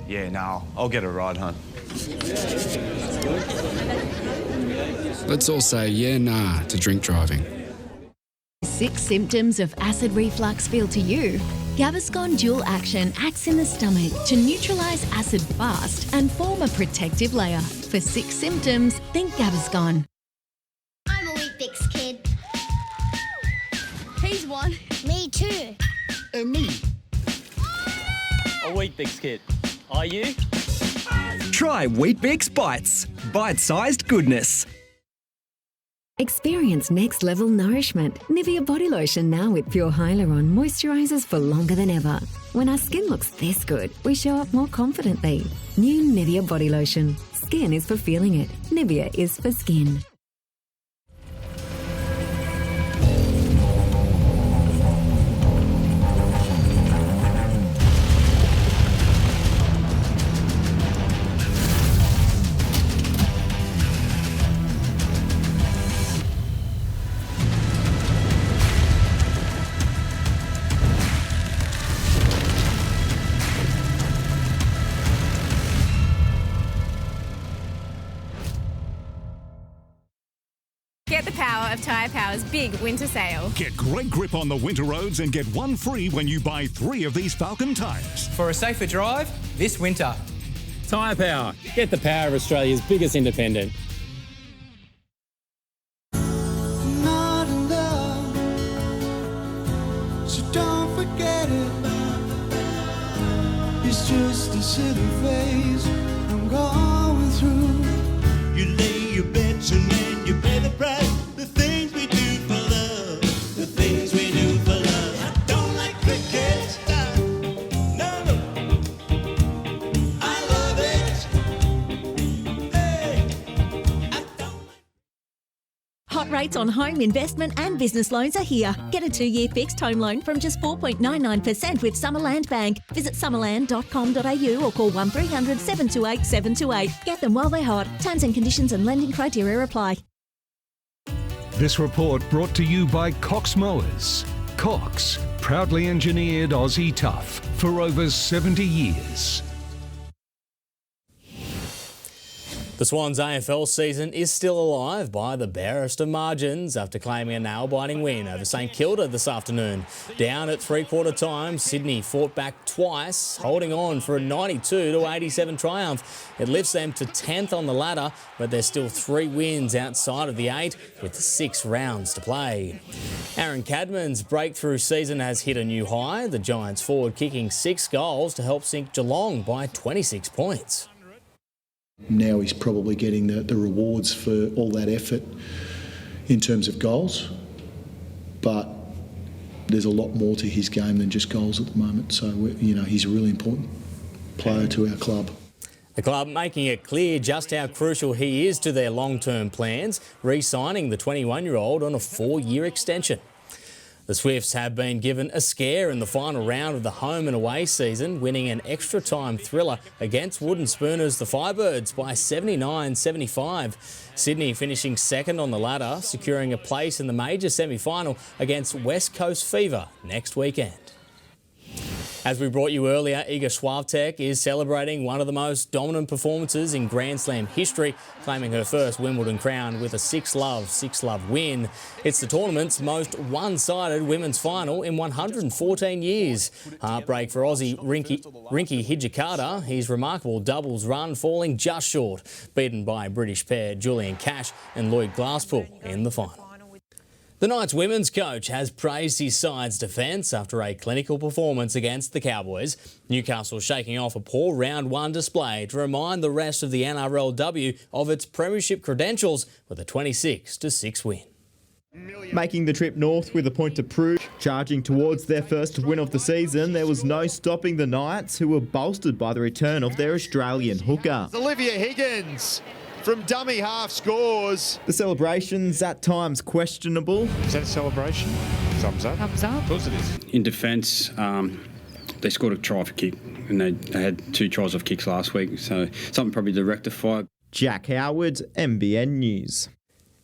Yeah, no, I'll get a ride, hon. Let's all say yeah, nah to drink driving. 6 symptoms of acid reflux feel to you? Gaviscon Dual Action acts in the stomach to neutralise acid fast and form a protective layer. For 6 symptoms, think Gaviscon. I'm a Weet-Bix kid. He's one. Me too. And me. A Weet-Bix kid. Are you? Try Weet-Bix Bites. Bite-sized goodness. Experience next-level nourishment. Nivea body lotion now with pure hyaluron moisturises for longer than ever. When our skin looks this good, we show up more confidently. New Nivea body lotion. Skin is for feeling it. Nivea is for skin. Get the power of Tyre Power's big winter sale. Get great grip on the winter roads and get 1 free when you buy 3 of these Falcon tyres. For a safer drive this winter. Tyre Power. Get the power of Australia's biggest independent. Not in love, so don't forget it. It's just a silly phase I'm going through. You lay your bets and then you pay the price. The things we do for love, the things we do for love. I don't like cricket, no, I love it. Hey, I don't. Hot rates on home investment and business loans are here. Get a 2-year fixed home loan from just 4.99% with Summerland Bank. Visit summerland.com.au or call 1300 728 728. Get them while they're hot. Terms and conditions and lending criteria apply. This report brought to you by Cox Mowers. Cox, proudly engineered Aussie tough for over 70 years. The Swans AFL season is still alive by the barest of margins after claiming a nail-biting win over St Kilda this afternoon. Down at three-quarter time, Sydney fought back twice, holding on for a 92-87 triumph. It lifts them to 10th on the ladder, but there's still 3 wins outside of the 8 with 6 rounds to play. Aaron Cadman's breakthrough season has hit a new high, the Giants forward kicking 6 goals to help sink Geelong by 26 points. Now he's probably getting the rewards for all that effort in terms of goals, but there's a lot more to his game than just goals at the moment. So, he's a really important player to our club. The club making it clear just how crucial he is to their long-term plans, re-signing the 21-year-old on a 4-year extension. The Swifts have been given a scare in the final round of the home and away season, winning an extra-time thriller against Wooden Spooners, the Firebirds, by 79-75. Sydney finishing second on the ladder, securing a place in the major semi-final against West Coast Fever next weekend. As we brought you earlier, Iga Swiatek is celebrating one of the most dominant performances in Grand Slam history, claiming her first Wimbledon crown with a 6-love win. It's the tournament's most one-sided women's final in 114 years. Heartbreak for Aussie Rinky Hijikata, his remarkable doubles run falling just short, beaten by British pair Julian Cash and Lloyd Glasspool in the final. The Knights women's coach has praised his side's defence after a clinical performance against the Cowboys. Newcastle shaking off a poor round 1 display to remind the rest of the NRLW of its premiership credentials with a 26-6 win. Making the trip north with a point to prove, charging towards their first win of the season, there was no stopping the Knights, who were bolstered by the return of their Australian hooker. Olivia Higgins from dummy half scores. The celebrations at times questionable. Is that a celebration? Thumbs up. Thumbs up. Of course it is. In defence, they scored a try for kick, and they had 2 tries off kicks last week, so something probably to rectify. Jack Howard, NBN News.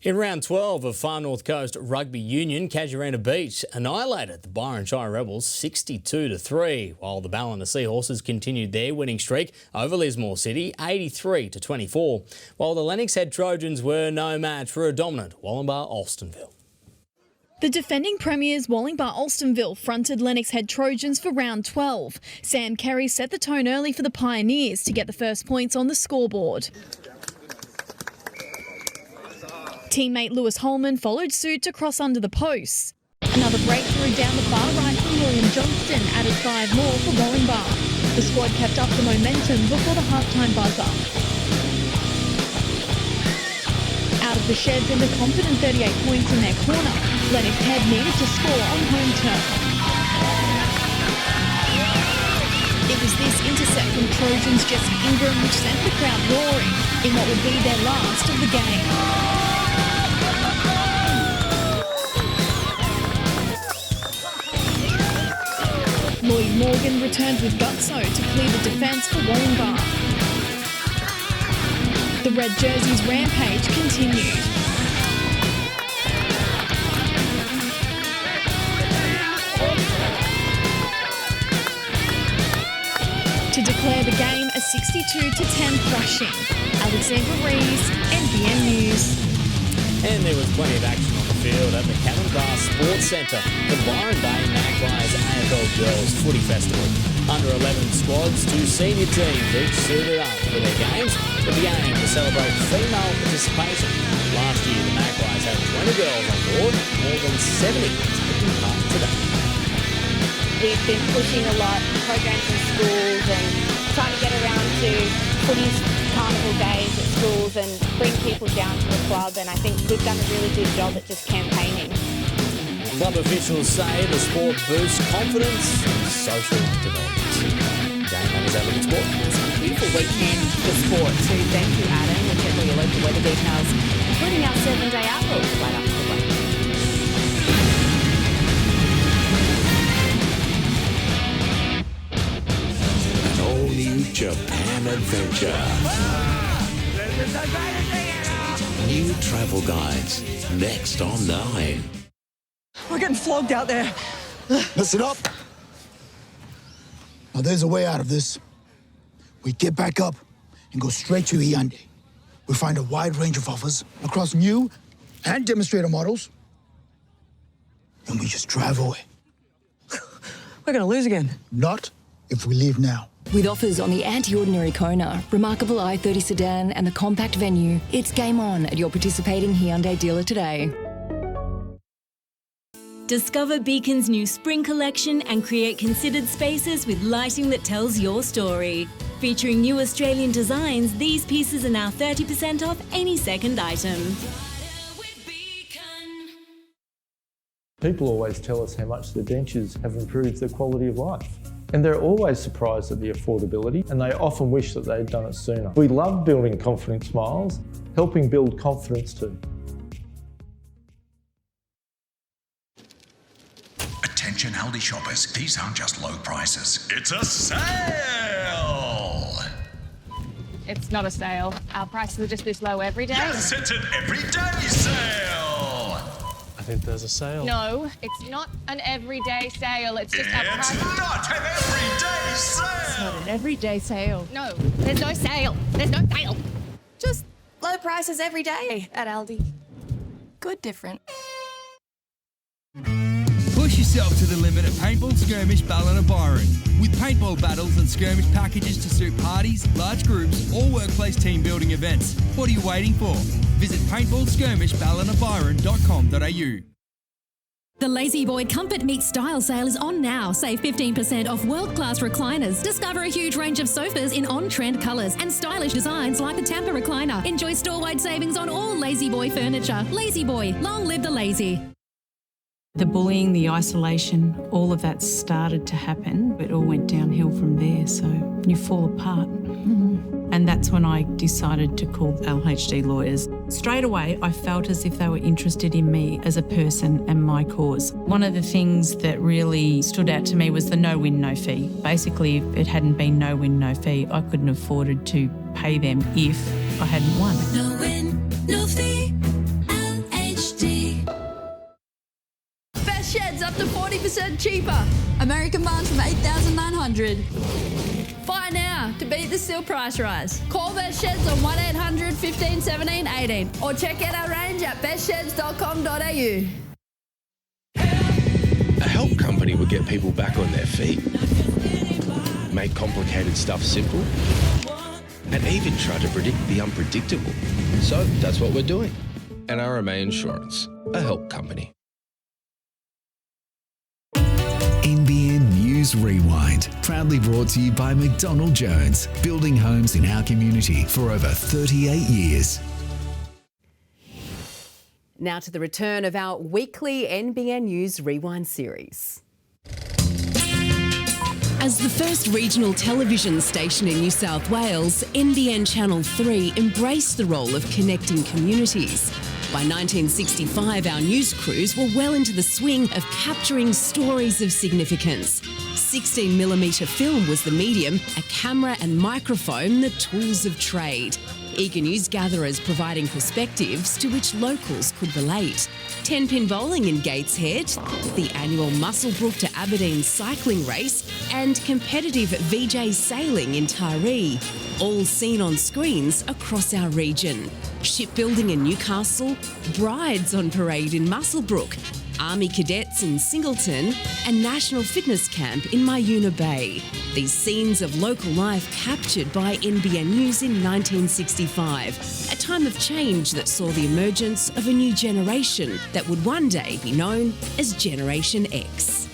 In round 12 of Far North Coast Rugby Union, Casuarina Beach annihilated the Byron Shire Rebels 62-3, while the Ballina Seahorses continued their winning streak over Lismore City 83-24, while the Lennox Head Trojans were no match for a dominant Wallumbah Alstonville. The defending premiers Wallumbah Alstonville fronted Lennox Head Trojans for round 12. Sam Carey set the tone early for the Pioneers to get the first points on the scoreboard. Teammate Lewis Holman followed suit to cross under the posts. Another breakthrough down the far right from William Johnston added 5 more for Wallumbah. The squad kept up the momentum before the halftime buzzer. Out of the sheds and a confident 38 points in their corner, Lennox Head needed to score on home turf. It was this intercept from Trojans' Jesse Ingram which sent the crowd roaring in what would be their last of the game. Lloyd Morgan returned with gutso to clear the defence for Wallumbah. The red jersey's rampage continued. To declare the game a 62-10 thrashing. Alexandra Rees, NBN News. And there was plenty of action on the field at the Cannon Bar Sports Centre, the Byron Bay Magpies AFL Girls Footy Festival. Under 11 squads, 2 senior teams each suited up for their games with the aim to celebrate female participation. Last year, the Magpies had 20 girls on board, more than 70 taking part today. We've been pushing a lot, programs in schools and trying to get around to footy carnival days at schools and bring people down to the club, and I think we've done a really good job at just campaigning. Club officials say the sport boosts confidence and social development. Jane, that is our look at sport. It's a beautiful weekend for sport too. Thank you, Adam. We'll check all your local weather details, including our 7-day outlook right after the break. An all-new Japan adventure. New travel guides, next on 9. We're getting flogged out there. Listen up. Now, there's a way out of this. We get back up and go straight to Hyundai. We find a wide range of offers across new and demonstrator models, and we just drive away. We're going to lose again. Not if we leave now. With offers on the anti-ordinary Kona, remarkable i30 sedan and the compact venue, it's game on at your participating Hyundai dealer today. Discover Beacon's new spring collection and create considered spaces with lighting that tells your story. Featuring new Australian designs, these pieces are now 30% off any second item. People always tell us how much the dentures have improved their quality of life. And they're always surprised at the affordability, and they often wish that they'd done it sooner. We love building confident smiles, helping build confidence too. Attention Aldi shoppers, these aren't just low prices. It's a sale! It's not a sale. Our prices are just this low every day. Yes, it's an everyday sale! I think there's a sale. No, it's not an everyday sale. It's just our price. It's not an everyday sale! It's not an everyday sale. No, there's no sale. There's no sale. Just low prices every day at Aldi. Good different. Push yourself to the limit at Paintball Skirmish Ballina Byron. With paintball battles and skirmish packages to suit parties, large groups, or workplace team building events. What are you waiting for? Visit paintballskirmishballinabyron.com.au. The Lazy Boy Comfort Meets Style sale is on now. Save 15% off world-class recliners. Discover a huge range of sofas in on-trend colours and stylish designs like the Tampa recliner. Enjoy store-wide savings on all Lazy Boy furniture. Lazy Boy, long live the lazy. The bullying, the isolation, all of that started to happen. It all went downhill from there, so you fall apart. And that's when I decided to call LHD lawyers. Straight away, I felt as if they were interested in me as a person and my cause. One of the things that really stood out to me was the no win, no fee. Basically, if it hadn't been no win, no fee, I couldn't have afforded to pay them if I hadn't won. No win, no fee. LHD. Best sheds up to 40% cheaper. American barns from $8,900. Buy now to beat the steel price rise. Call Best Sheds on 1800 15 17 18 or check out our range at bestsheds.com.au. A help company would get people back on their feet, make complicated stuff simple, and even try to predict the unpredictable. So that's what we're doing. NRMA Insurance, a help company. NBN News Rewind, proudly brought to you by McDonald Jones, building homes in our community for over 38 years. Now to the return of our weekly NBN News Rewind series. As the first regional television station in New South Wales, NBN Channel 3 embraced the role of connecting communities. By 1965, our news crews were well into the swing of capturing stories of significance. 16mm film was the medium, a camera and microphone the tools of trade. Eager news gatherers providing perspectives to which locals could relate. 10-pin bowling in Gateshead, the annual Muswellbrook to Aberdeen cycling race, and competitive VJ sailing in Taree, all seen on screens across our region. Shipbuilding in Newcastle, brides on parade in Muswellbrook, Army cadets in Singleton, and National Fitness Camp in Myuna Bay. These scenes of local life captured by NBN News in 1965, a time of change that saw the emergence of a new generation that would one day be known as Generation X.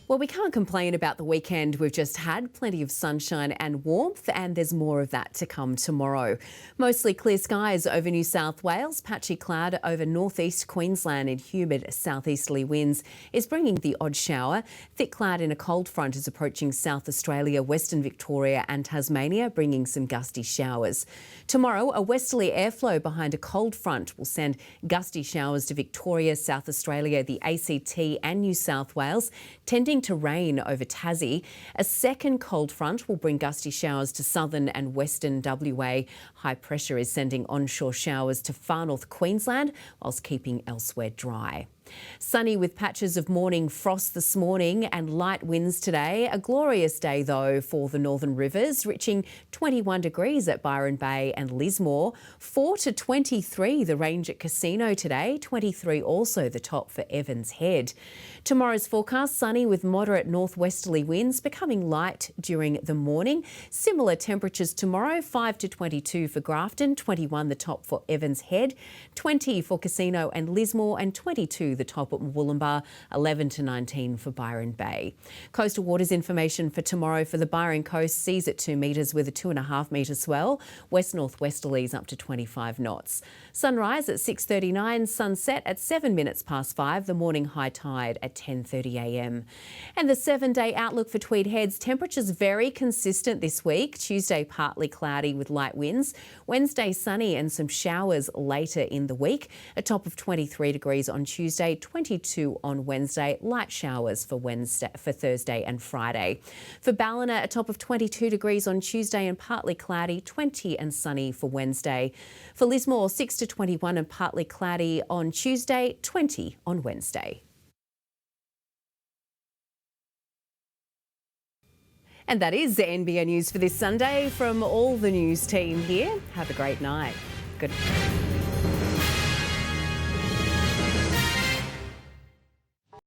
Well, we can't complain about the weekend we've just had. Plenty of sunshine and warmth, and there's more of that to come tomorrow. Mostly clear skies over New South Wales, patchy cloud over northeast Queensland, and humid southeasterly winds is bringing the odd shower. Thick cloud in a cold front is approaching South Australia, Western Victoria and Tasmania, bringing some gusty showers. Tomorrow, a westerly airflow behind a cold front will send gusty showers to Victoria, South Australia, the ACT and New South Wales, tending to rain over Tassie. A second cold front will bring gusty showers to southern and western WA. High pressure is sending onshore showers to far north Queensland whilst keeping elsewhere dry. Sunny with patches of morning frost this morning and light winds today. A glorious day though for the northern rivers, reaching 21 degrees at Byron Bay and Lismore, 4 to 23 the range at Casino today, 23 also the top for Evans Head. Tomorrow's forecast, sunny with moderate northwesterly winds, becoming light during the morning. Similar temperatures tomorrow, 5 to 22 for Grafton, 21 the top for Evans Head, 20 for Casino and Lismore, and 22 the top at Wollumbar, 11 to 19 for Byron Bay. Coastal waters information for tomorrow for the Byron coast, seas at 2 metres with a 2.5 metre swell, west northwesterlies up to 25 knots. Sunrise at 6:39, sunset at 7 minutes past 5, the morning high tide at 10:30 a.m. And the 7-day outlook for Tweed Heads, temperatures very consistent this week. Tuesday partly cloudy with light winds. Wednesday sunny and some showers later in the week. A top of 23 degrees on Tuesday, 22 on Wednesday. Light showers for Thursday and Friday. For Ballina, a top of 22 degrees on Tuesday and partly cloudy, 20 and sunny for Wednesday. For Lismore, 6 to 21 and partly cloudy on Tuesday, 20 on Wednesday. And that is the NBN News for this Sunday. From all the news team here, have a great night. Good.